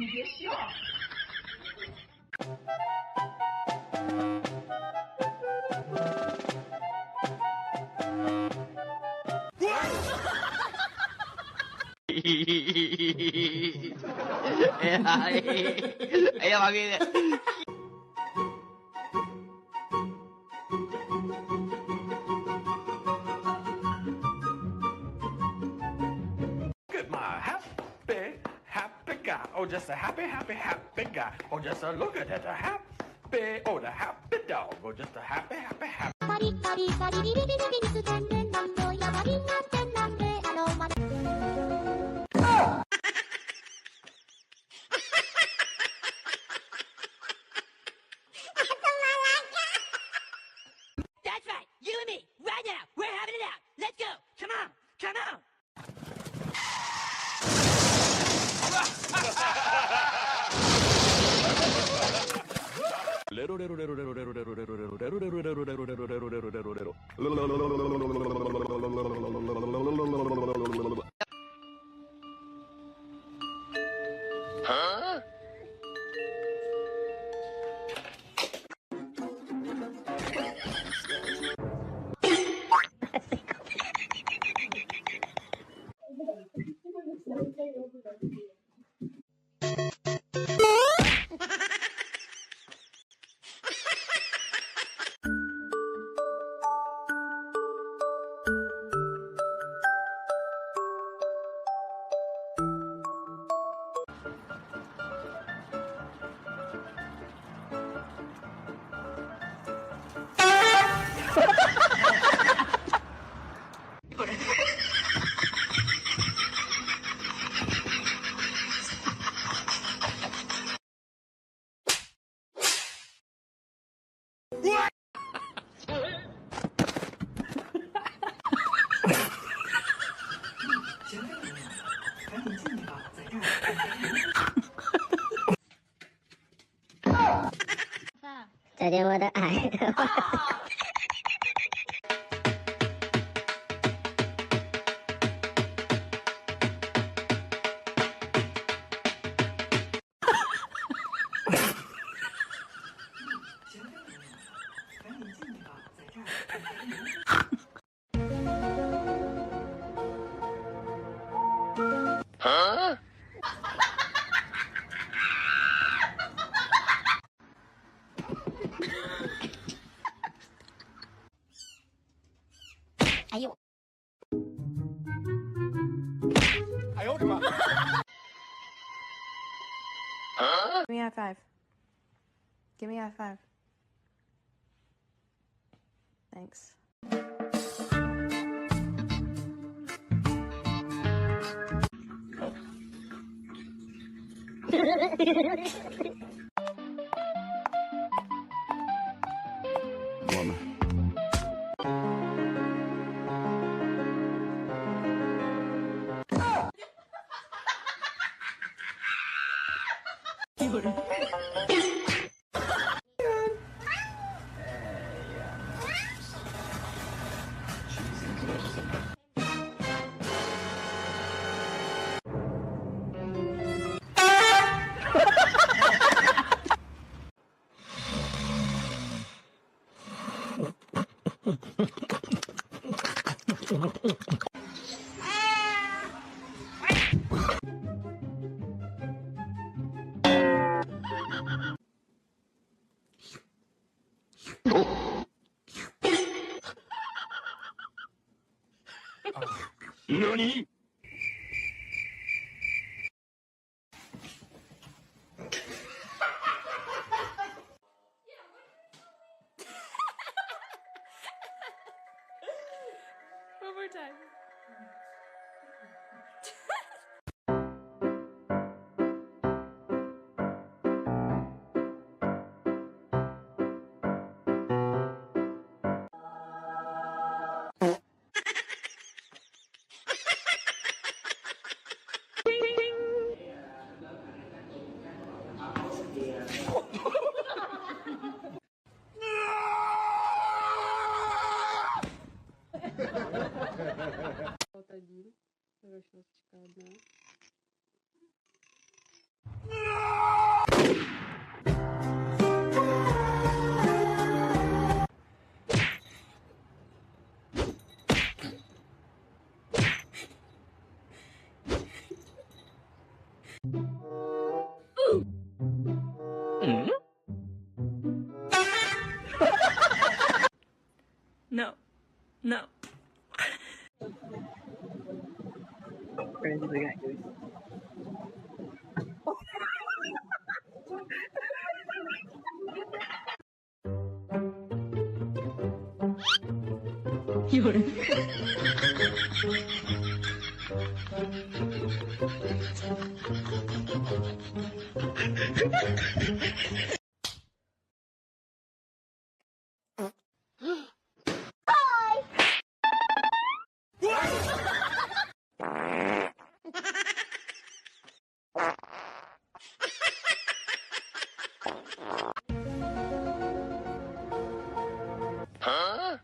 你别笑。哎呀，哎呀，妈逼的！ Look at my happy guy. Oh, just a happy guy. Oh, just a look at that, a happy, oh, the happy dog. Oh, just a happy. That's right, you and me, right now, we're having it out. Let's go, come on, come on. Huh? Oh. 再见，我的爱。Huh? Ayo. Huh? Give me a five. Give me a five. Thanks. Woman. NANI?! One more time. Falta один. Хорошо, одна. No. No. Huh?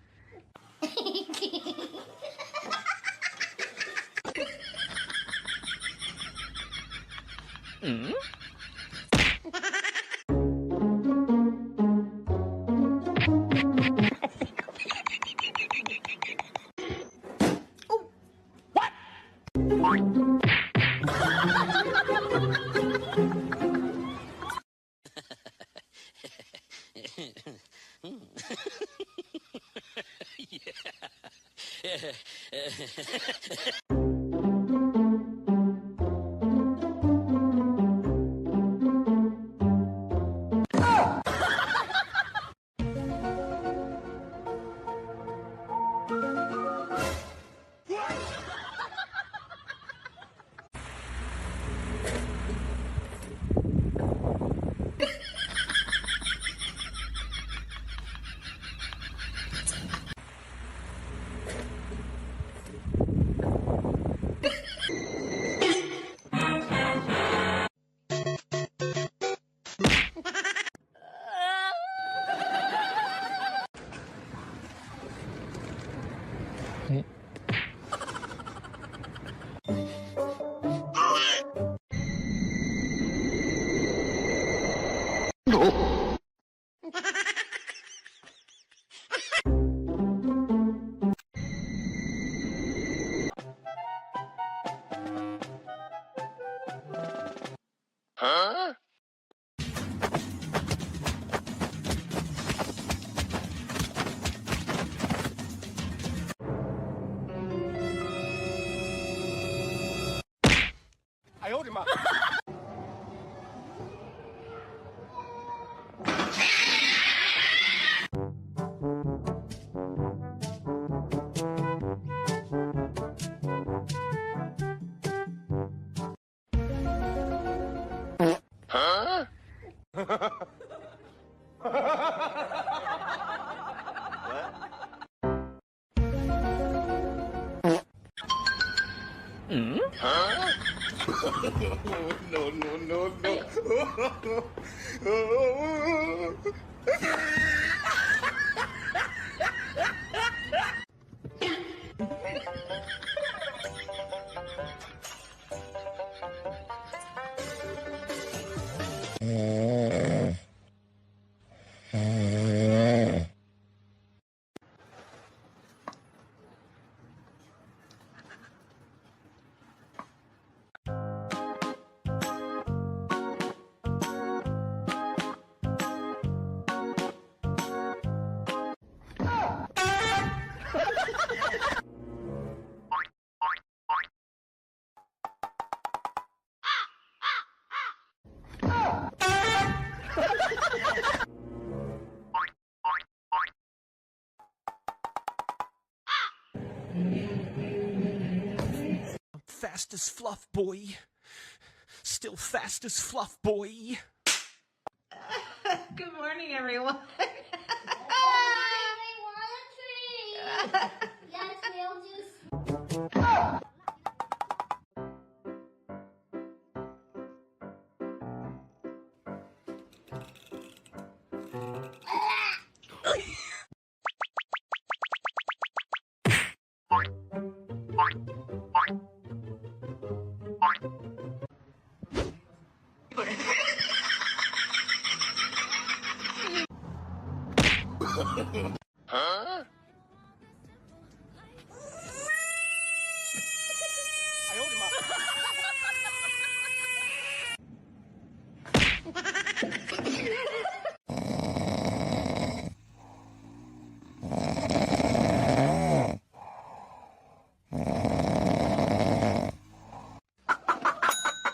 Huh? Huh? Huh? Fast as fluff, boy. Still fast as fluff, boy. Good morning, everyone. I want a treat. Yes, we'll just. Huh?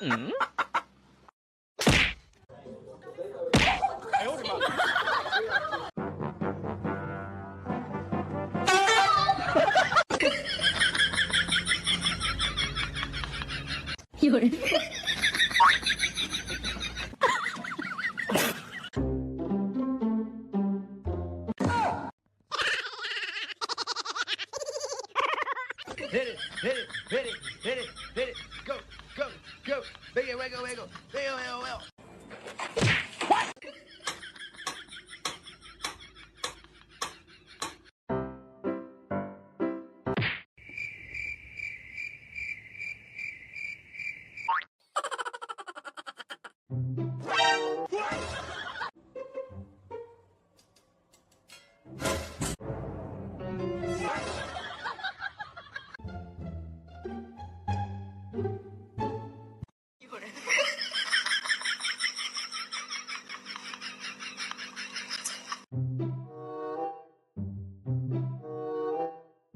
有人。Hit it, hit it, hit it, hit it, hit it. Go, go, go. Wiggle, wiggle, wiggle. Wiggle, wiggle, wiggle.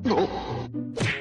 Oh.